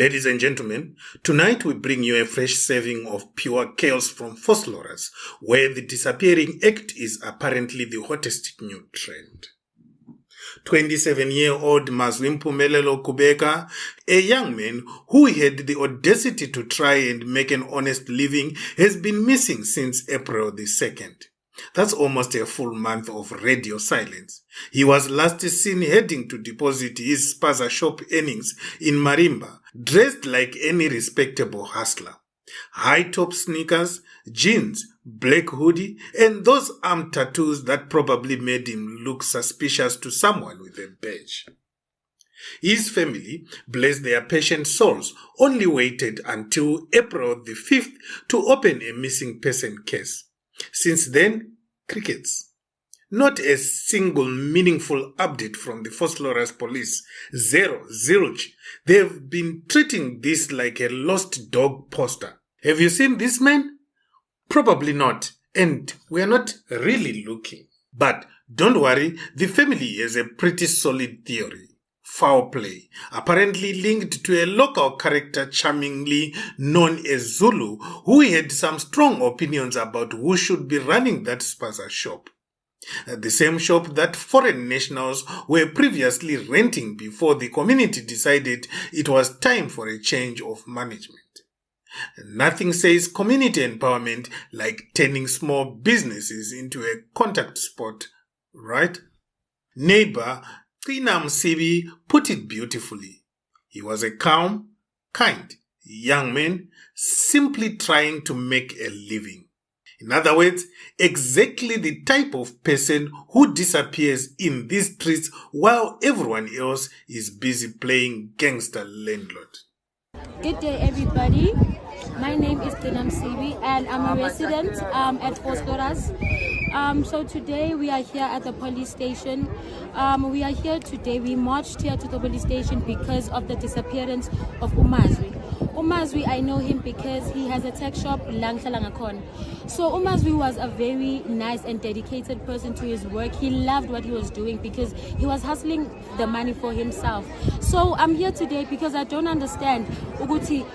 Ladies and gentlemen, tonight we bring you a fresh serving of pure chaos from Vosloorus, where the disappearing act is apparently the hottest new trend. 27-year-old Mazwi Mpumelelo Kubheka, a young man who had the audacity to try and make an honest living, has been missing since April the 2nd. That's almost a full month of radio silence. He was last seen heading to deposit his Spaza shop earnings in Marimba, dressed like any respectable hustler. High-top sneakers, jeans, black hoodie, and those arm tattoos that probably made him look suspicious to someone with a badge. His family, bless their patient souls, only waited until April the 5th to open a missing person case. Since then, crickets. Not a single meaningful update from the Vosloorus police. Zero, zilch. They've been treating this like a lost dog poster. Have you seen this man? Probably not, and we are not really looking. But don't worry, the family has a pretty solid theory. Foul play, apparently linked to a local character charmingly known as Zulu, who had some strong opinions about who should be running that Spaza shop. The same shop that foreign nationals were previously renting before the community decided it was time for a change of management. Nothing says community empowerment like turning small businesses into a contact spot, right? Neighbor Mzansi put it beautifully. He was a calm, kind young man simply trying to make a living. In other words, exactly the type of person who disappears in these streets while everyone else is busy playing gangster landlord. Good day, everybody. My name is Mzansi and I'm a resident at Vosloorus. So today we are here at the police station. We marched here to the police station because of the disappearance of Mazwi. Mazwi, I know him because he has a tech shop, Langakon. So Mazwi was a very nice and dedicated person to his work. He loved what he was doing because he was hustling the money for himself. So I'm here today because I don't understand. Uguti,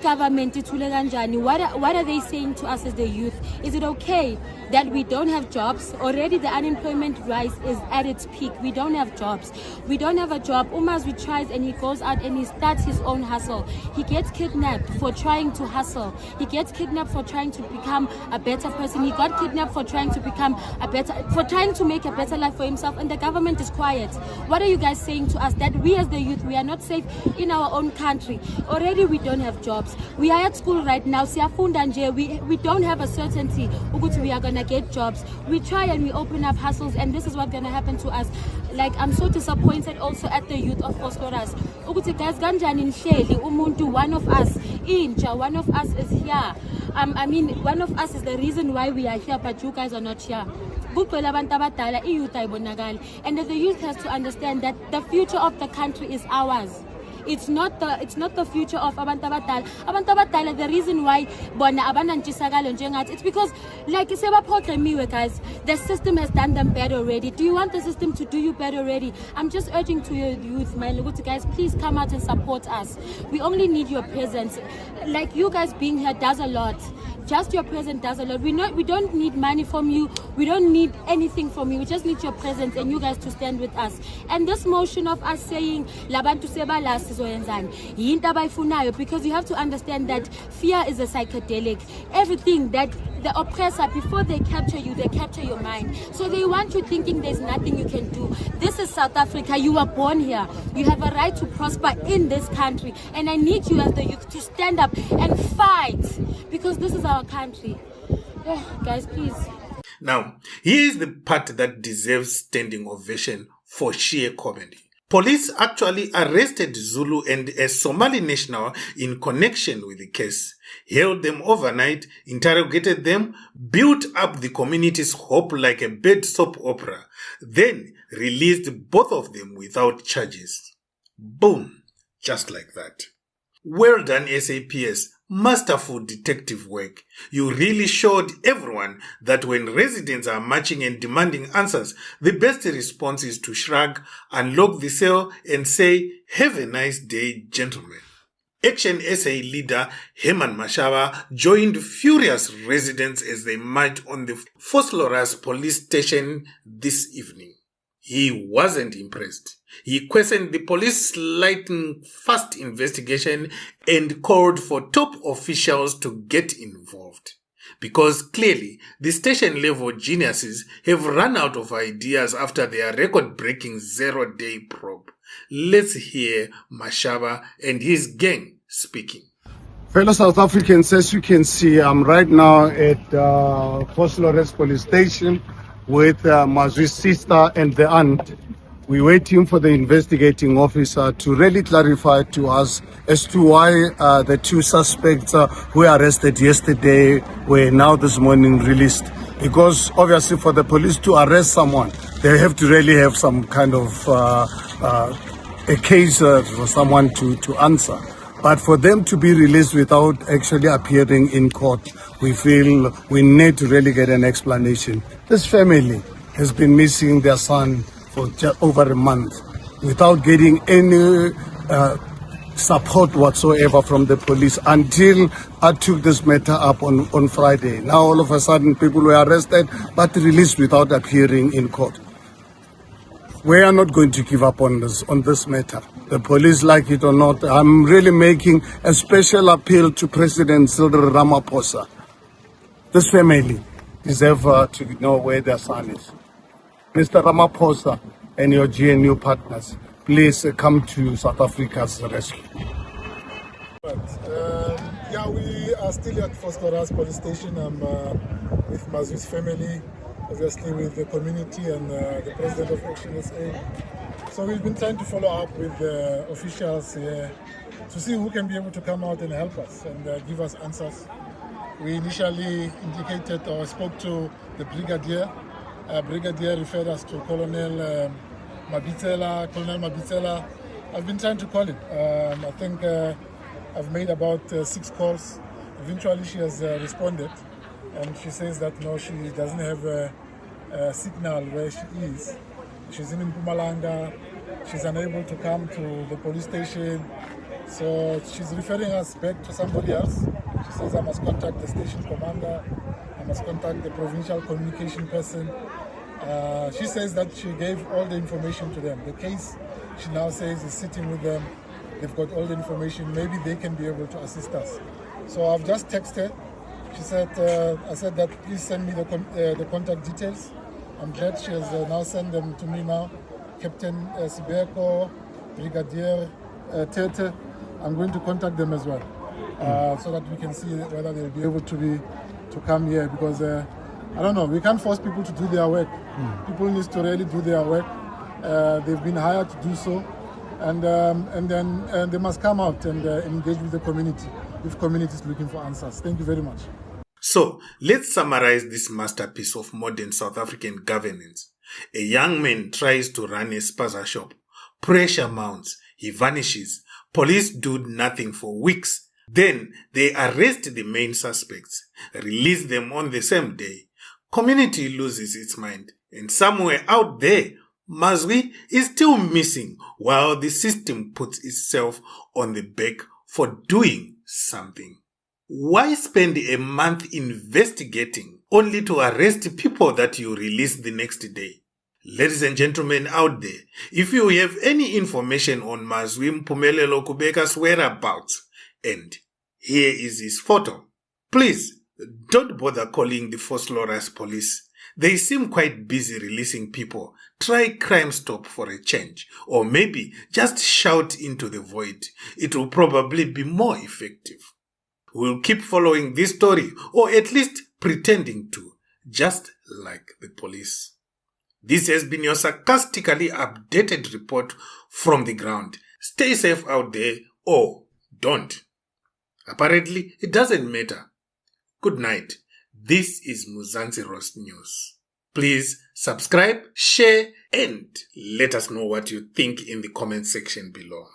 government, what are they saying to us as the youth? Is it okay that we don't have jobs? Already the unemployment rise is at its peak. We don't have jobs. We don't have a job. Mazwi tries and he goes out and he starts his own hustle. He gets kidnapped for trying to hustle. He gets kidnapped for trying to become a better person. He got kidnapped for trying to make a better life for himself, and the government is quiet. What are you guys saying to us? That we as the youth, we are not safe in our own country. Already we don't have jobs. We are at school right now. We don't have a certainty we are gonna get jobs. We try and we open up hustles, and this is what's gonna happen to us. Like, I'm so disappointed also at the youth of Vosloorus. One of us is here. One of us is the reason why we are here, but you guys are not here. And the youth has to understand that the future of the country is ours. It's not the future of abantu abadala. Abantu abadala, the reason why it's because, like guys, the system has done them bad already. Do you want the system to do you bad already? I'm just urging to your youth, man, guys, please come out and support us. We only need your presence. Like, you guys being here does a lot. Just your presence does a lot. We don't need money from you. We don't need anything from you. We just need your presence and you guys to stand with us. And this motion of us saying labantu sebalasi zoyenzani yinto abayifunayo, because you have to understand that fear is a psychedelic. Everything that the oppressor, before they capture you, they capture your mind. So they want you thinking there's nothing you can do. This is South Africa. You were born here. You have a right to prosper in this country. And I need you as the youth to stand up and fight, because this is our country. Guys, please. Now, here is the part that deserves standing ovation for sheer comedy. Police actually arrested Zulu and a Somali national in connection with the case, held them overnight, interrogated them, built up the community's hope like a bad soap opera, then released both of them without charges. Boom, just like that. Well done, SAPS. Masterful detective work. You really showed everyone that when residents are marching and demanding answers, the best response is to shrug, unlock the cell, and say, "Have a nice day, gentlemen." ActionSA leader Herman Mashaba joined furious residents as they marched on the Vosloorus police station this evening. He wasn't impressed. He questioned the police lightning fast investigation and called for top officials to get involved. Because clearly, the station-level geniuses have run out of ideas after their record-breaking 0-day probe. Let's hear Mashaba and his gang speaking. Fellow South Africans, as you can see, I'm right now at Vosloorus police station with Mazwi's sister and the aunt. We're waiting for the investigating officer to really clarify to us as to why the two suspects who were arrested yesterday were now this morning released. Because obviously for the police to arrest someone, they have to really have some kind of a case for someone to answer. But for them to be released without actually appearing in court, we feel we need to really get an explanation. This family has been missing their son for just over a month without getting any support whatsoever from the police until I took this matter up on Friday. Now all of a sudden people were arrested but released without appearing in court. We are not going to give up on this matter. The police, like it or not, I'm really making a special appeal to President Cyril Ramaphosa. This family deserve to know where their son is. Mr. Ramaphosa and your GNU partners, please come to South Africa's rescue. Yeah, we are still at Vosloorus police station. I'm with Mazwi's family, obviously with the community and the president of ActionSA. So we've been trying to follow up with the officials here to see who can be able to come out and help us and give us answers. We initially indicated or spoke to the brigadier. Brigadier referred us to Colonel Mabitsela. I've been trying to call him. I think I've made about 6 calls. Eventually she has responded, and she says that no, she doesn't have a signal where she is. She's in Mpumalanga. She's unable to come to the police station. So she's referring us back to somebody else. She says I must contact the station commander. I must contact the provincial communication person. She says that she gave all the information to them. The case, she now says, is sitting with them. They've got all the information. Maybe they can be able to assist us. So I've just texted. She said, I said that please send me the contact details. I'm glad she has now sent them to me now. Captain Sibeko, Brigadier Tete. I'm going to contact them as well, so that we can see whether they'll be able to come here, because I don't know, we can't force people to do their work. People need to really do their work. They've been hired to do so, and then they must come out and engage with the community if community is looking for answers. Thank you very much. So, let's summarize this masterpiece of modern South African governance. A young man tries to run a Spaza shop. Pressure mounts. He vanishes. Police do nothing for weeks. Then they arrest the main suspects, release them on the same day. Community loses its mind, and somewhere out there, Mazwi is still missing while the system puts itself on the back for doing something. Why spend a month investigating only to arrest people that you release the next day? Ladies and gentlemen out there, if you have any information on Mazwi Mpumelelo Kubheka's whereabouts, and here is his photo, please don't bother calling the Vosloorus police. They seem quite busy releasing people. Try Crime Stop for a change, or maybe just shout into the void. It will probably be more effective. We'll keep following this story, or at least pretending to, just like the police. This has been your sarcastically updated report from the ground. Stay safe out there, or don't. Apparently, it doesn't matter. Good night. This is Mzansi News. Please subscribe, share, and let us know what you think in the comment section below.